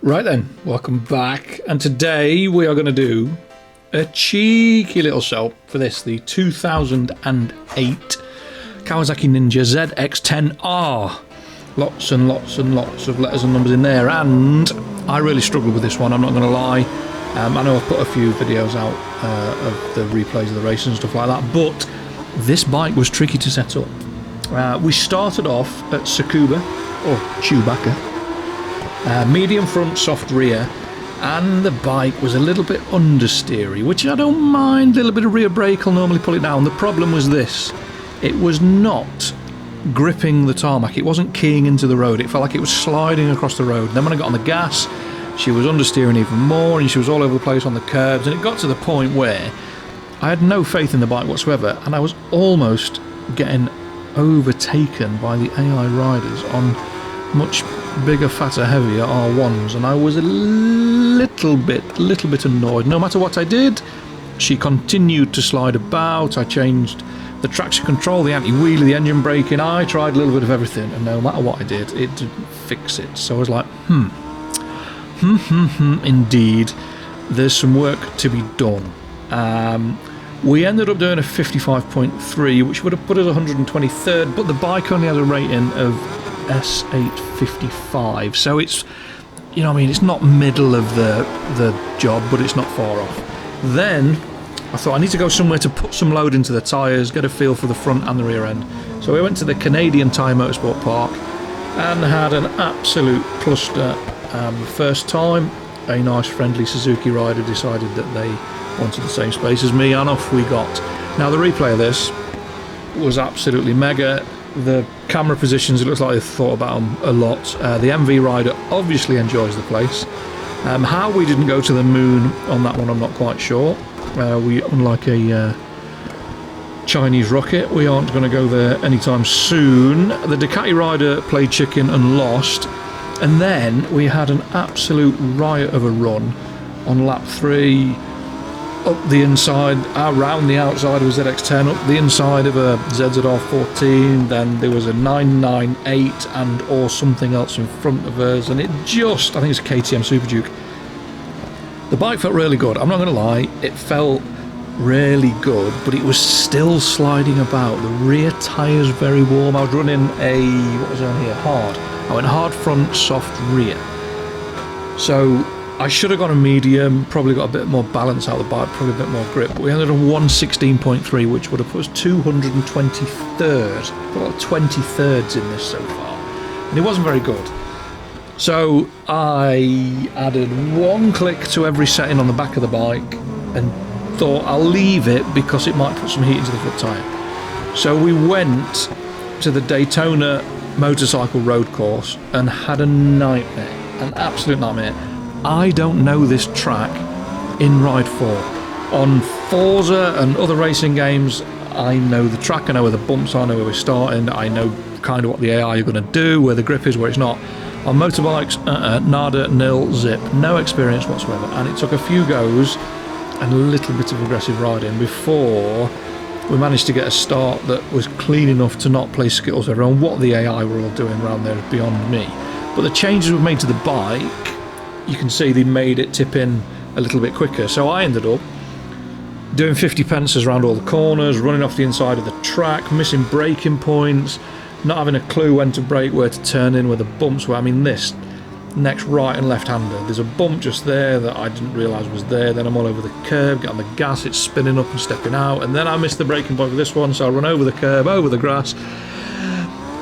Right then, welcome back, and today we are going to do a cheeky little show for this, the 2008 Kawasaki Ninja ZX-10R. Lots and lots and lots of letters and numbers in there, and I really struggled with this one, I'm not going to lie. I know I've put a few videos out of the replays of the races and stuff like that, but this bike was tricky to set up. We started off at Tsukuba, or Chewbacca. Medium front, soft rear, and the bike was a little bit understeery, which I don't mind. A little bit of rear brake will normally pull it down. The problem was this: it was not gripping the tarmac, it wasn't keying into the road, it felt like it was sliding across the road. Then when I got on the gas, she was understeering even more, and she was all over the place on the curbs, and it got to the point where I had no faith in the bike whatsoever, and I was almost getting overtaken by the AI riders on much bigger, fatter, heavier R1s, and I was a little bit annoyed. No matter what I did, she continued to slide about. I changed the traction control, the anti-wheelie, the engine braking. I tried a little bit of everything, and no matter what I did, it didn't fix it. So I was like, indeed, there's some work to be done. We ended up doing a 55.3, which would have put us 123rd, but the bike only has a rating of S855, so it's, you know what I mean, it's not middle of the job, but it's not far off. Then I thought I need to go somewhere to put some load into the tyres, get a feel for the front and the rear end. So we went to the Canadian Tyre Motorsport Park and had an absolute cluster. First time, a nice friendly Suzuki rider decided that they wanted the same space as me, and off we got. Now the replay of this was absolutely mega. The camera positions, it looks like they've thought about them a lot. The MV rider obviously enjoys the place. How we didn't go to the moon on that one, I'm not quite sure. Unlike a Chinese rocket, we aren't going to go there anytime soon. The Ducati rider played chicken and lost, and then we had an absolute riot of a run on lap 3. Up the inside, around the outside of a ZX-10, up the inside of a ZZR14, then there was a 998 and or something else in front of us, and it just, I think it's a KTM Super Duke. The bike felt really good, I'm not going to lie, it felt really good, but it was still sliding about. The rear tyres very warm. I was running what was on here? Hard. I went hard front, soft rear. So I should have gone a medium, probably got a bit more balance out of the bike, probably a bit more grip, but we ended on 116.3, which would have put us 223rd. Put about 23rds in this so far, and it wasn't very good. So I added one click to every setting on the back of the bike and thought I'll leave it because it might put some heat into the front tyre. So we went to the Daytona motorcycle road course and had a nightmare, an absolute nightmare. I don't know this track in Ride 4. On Forza and other racing games, I know the track, I know where the bumps are, I know where we're starting, I know kind of what the AI are going to do, where the grip is, where it's not. On motorbikes, nada, nil, zip, no experience whatsoever, and it took a few goes and a little bit of aggressive riding before we managed to get a start that was clean enough to not play skittles everyone. What the AI were all doing around there is beyond me. But the changes we've made to the bike, you can see they made it tip in a little bit quicker. So I ended up doing 50 pences around all the corners, running off the inside of the track, missing braking points, not having a clue when to brake, where to turn in, where the bumps were. I mean, this next right and left hander, there's a bump just there that I didn't realise was there. Then I'm all over the curb, get on the gas, it's spinning up and stepping out, and then I missed the braking point with this one, so I run over the curb, over the grass,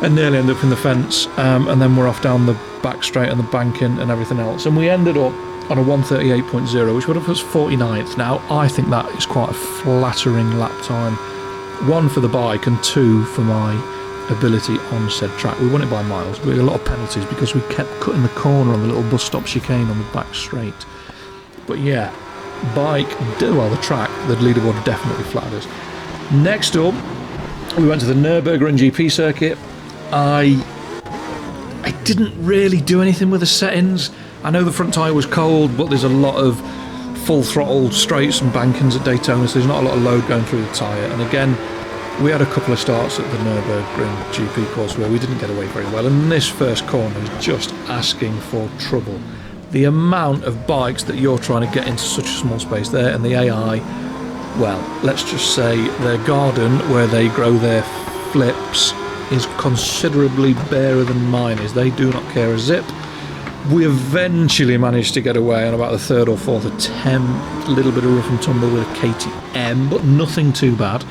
and nearly end up in the fence, and then we're off down the back straight and the banking and everything else, and we ended up on a 138.0, which would have put us 49th. Now I think that is quite a flattering lap time, one for the bike and two for my ability on said track. We won it by miles, but we had a lot of penalties because we kept cutting the corner on the little bus stop chicane on the back straight. But yeah, bike, well, the track, the leaderboard definitely flattered us. Next up, we went to the Nurburgring Gp Circuit. I didn't really do anything with the settings. I know the front tyre was cold, but there's a lot of full throttle straights and bankings at Daytona, so there's not a lot of load going through the tyre. And again, we had a couple of starts at the Nurburgring GP course where we didn't get away very well, and this first corner is just asking for trouble. the amount of bikes that you're trying to get into such a small space there, and the AI, well, let's just say their garden where they grow their flips is considerably barer than mine is. They do not care a zip. We eventually managed to get away on about the third or fourth attempt, a little bit of rough and tumble with a KTM, but nothing too bad.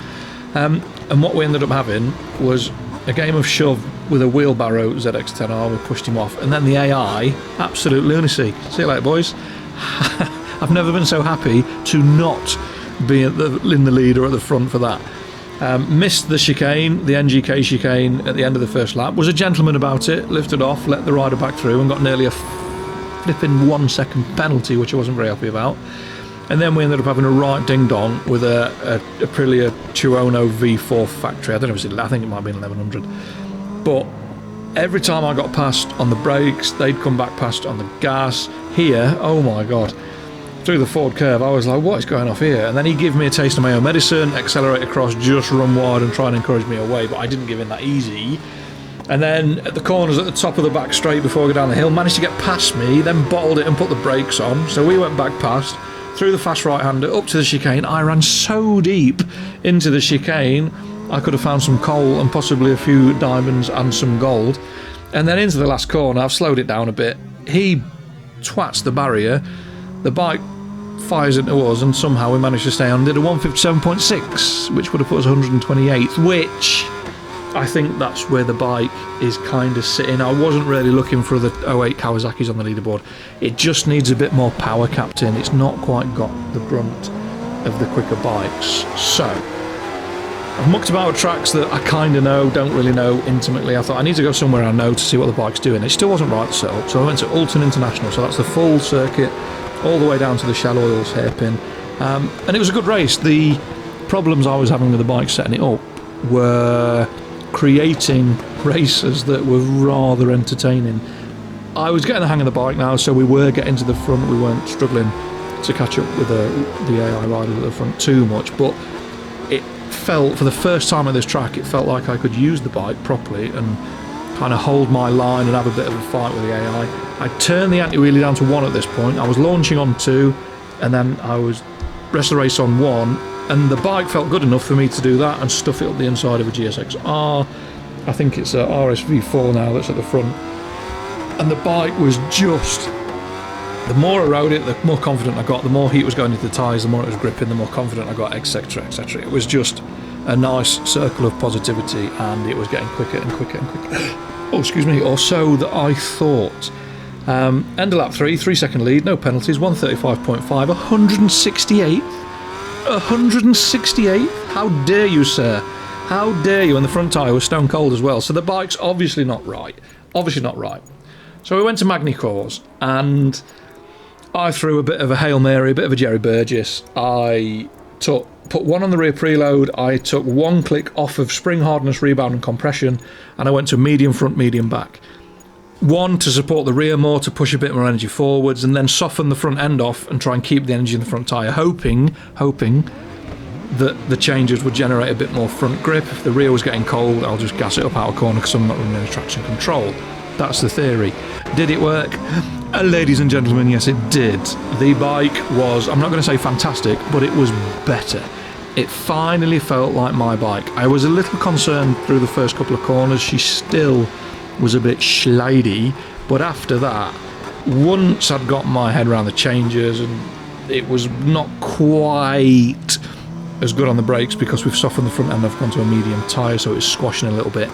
And what we ended up having was a game of shove with a wheelbarrow ZX-10R. We pushed him off, and then the AI, absolute lunacy. See you later, boys. I've never been so happy to not be in the lead or at the front for that. Missed the chicane, the NGK chicane at the end of the first lap. Was a gentleman about it, lifted off, let the rider back through, and got nearly a flipping 1 second penalty, which I wasn't very happy about. And then we ended up having a right ding-dong with a Aprilia Tuono V4 factory. I don't know if it was, I think it might have been 1100. But every time I got past on the brakes, they'd come back past on the gas. Here, oh my God, through the forward curve, I was like, what is going off here? And then he'd give me a taste of my own medicine, accelerate across, just run wide and try and encourage me away, but I didn't give in that easy. And then at the corners at the top of the back straight before we go down the hill, managed to get past me, then bottled it and put the brakes on. So we went back past, through the fast right-hander, up to the chicane. I ran so deep into the chicane, I could have found some coal and possibly a few diamonds and some gold. And then into the last corner, I've slowed it down a bit. He twats the barrier, the bike fires into us, and somehow we managed to stay on. Did a 157.6, which would have put us 128th, which I think that's where the bike is kind of sitting. I wasn't really looking for the 08 Kawasaki's on the leaderboard. It just needs a bit more power, Captain. It's not quite got the grunt of the quicker bikes. So I've mucked about with tracks that I kind of know, don't really know intimately. I thought I need to go somewhere I know to see what the bike's doing. It still wasn't right to set up, so I went to Alton International. So that's the full circuit, all the way down to the Shell Oils hairpin. And it was a good race. The problems I was having with the bike setting it up were creating races that were rather entertaining. I was getting the hang of the bike now, so we were getting to the front. We weren't struggling to catch up with the AI riders at the front too much, but it felt, for the first time at this track, it felt like I could use the bike properly and kind of hold my line and have a bit of a fight with the AI. I turned the anti-wheelie down to 1 at this point. I was launching on 2, and then I was rest of the race on 1, and the bike felt good enough for me to do that and stuff it up the inside of a GSX-R. I think it's a Arse V4 now that's at the front. And the bike was just, the more I rode it, the more confident I got, the more heat was going into the tyres, the more it was gripping, the more confident I got, etc, etc. It was just a nice circle of positivity, and it was getting quicker and quicker and quicker. Oh, excuse me, or so that I thought. End of lap 3, 3 second lead, no penalties, 135.5, 168. 168? How dare you, sir? How dare you? And the front tyre was stone cold as well. So the bike's obviously not right. Obviously not right. So we went to Magny-Cours, and I threw a bit of a Hail Mary, a bit of a Jerry Burgess. I put 1 on the rear preload, I took 1 click off of spring hardness, rebound and compression, and I went to medium front, medium back. 1 to support the rear more, to push a bit more energy forwards, and then soften the front end off and try and keep the energy in the front tyre, hoping that the changes would generate a bit more front grip. If the rear was getting cold, I'll just gas it up out of corner because I'm not running any traction control. That's the theory. Did it work? Ladies and gentlemen, yes it did. The bike was, I'm not going to say fantastic, but it was better. It finally felt like my bike. I was a little concerned through the first couple of corners. She still was a bit slidey, but after that, once I'd got my head around the changes, and it was not quite as good on the brakes because we've softened the front end, I've gone to a medium tyre, so it's squashing a little bit,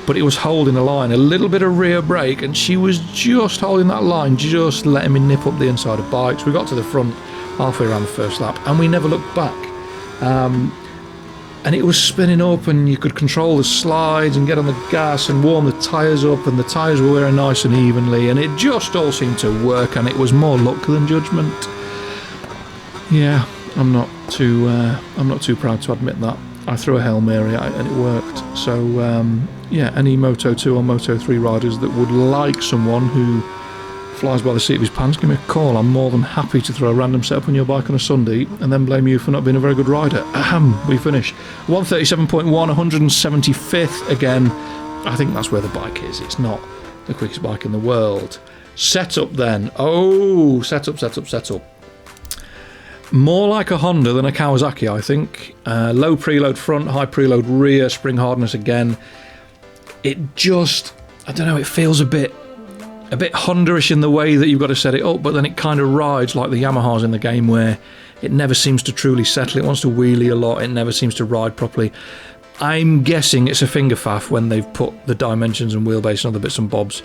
but it was holding the line, a little bit of rear brake, and she was just holding that line, just letting me nip up the inside of bikes. We got to the front halfway around the first lap, and we never looked back. And it was spinning up, and you could control the slides and get on the gas and warm the tyres up, and the tyres were wearing nice and evenly, and it just all seemed to work, and it was more luck than judgment. Yeah, I'm not too proud to admit that. I threw a Hail Mary and it worked. So yeah, any Moto 2 or Moto 3 riders that would like someone who flies by the seat of his pants, give me a call. I'm more than happy to throw a random setup on your bike on a Sunday and then blame you for not being a very good rider. We finish 137.1, 175th again. I think that's where the bike is. It's not the quickest bike in the world. Setup then. Oh, setup. More like a Honda than a Kawasaki, I think. Low preload front, high preload rear, spring hardness again. It just, I don't know, it feels a bit Honda-ish in the way that you've got to set it up, but then it kind of rides like the Yamahas in the game, where it never seems to truly settle. It wants to wheelie a lot. It never seems to ride properly. I'm guessing it's a finger faff when they've put the dimensions and wheelbase and other bits and bobs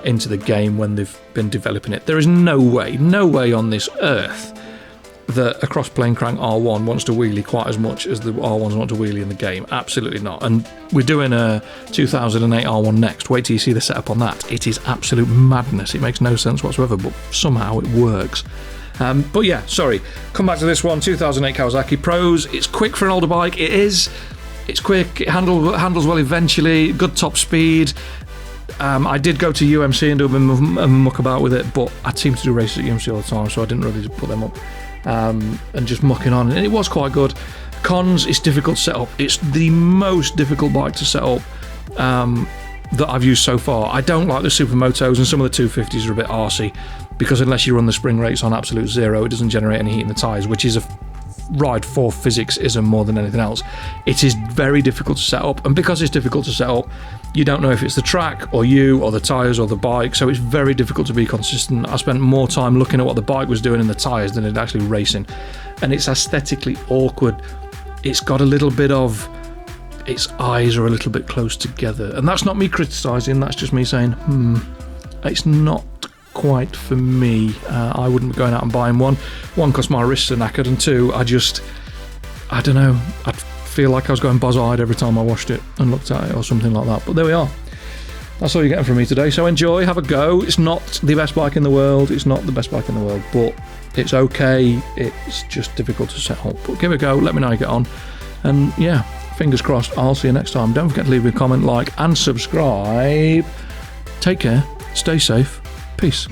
into the game when they've been developing it. There is no way on this earth that a cross-plane crank R1 wants to wheelie quite as much as the R1s want to wheelie in the game. Absolutely not. And we're doing a 2008 R1 next. Wait till you see the setup on that. It is absolute madness. It makes no sense whatsoever, but somehow it works. But yeah, sorry. Come back to this one. 2008 Kawasaki Pros. It's quick for an older bike. It is. It's quick. It handles well eventually. Good top speed. I did go to UMC and do a bit of a muck about with it, but I seem to do races at UMC all the time, so I didn't really put them up. And just mucking on, and it was quite good. Cons, it's difficult to set up. It's the most difficult bike to set up that I've used so far. I don't like the Supermotos, and some of the 250s are a bit arsey, because unless you run the spring rates on absolute zero, it doesn't generate any heat in the tyres, which is a ride for physics-ism more than anything else. It is very difficult to set up, and because it's difficult to set up, you don't know if it's the track or you or the tyres or the bike, so it's very difficult to be consistent. I spent more time looking at what the bike was doing in the tyres than it actually racing, and it's aesthetically awkward. It's got a little bit of, its eyes are a little bit close together, and that's not me criticising, that's just me saying it's not quite for me. I wouldn't be going out and buying one because my wrists are knackered, and two, I don't know, I'd feel like I was going buzz-eyed every time I watched it and looked at it or something like that. But there we are. That's all you're getting from me today, so enjoy, have a go. It's not the best bike in the world, but it's okay. It's just difficult to set up, but give it a go, let me know how you get on, and yeah, fingers crossed, I'll see you next time. Don't forget to leave me a comment, like and subscribe. Take care, stay safe, peace.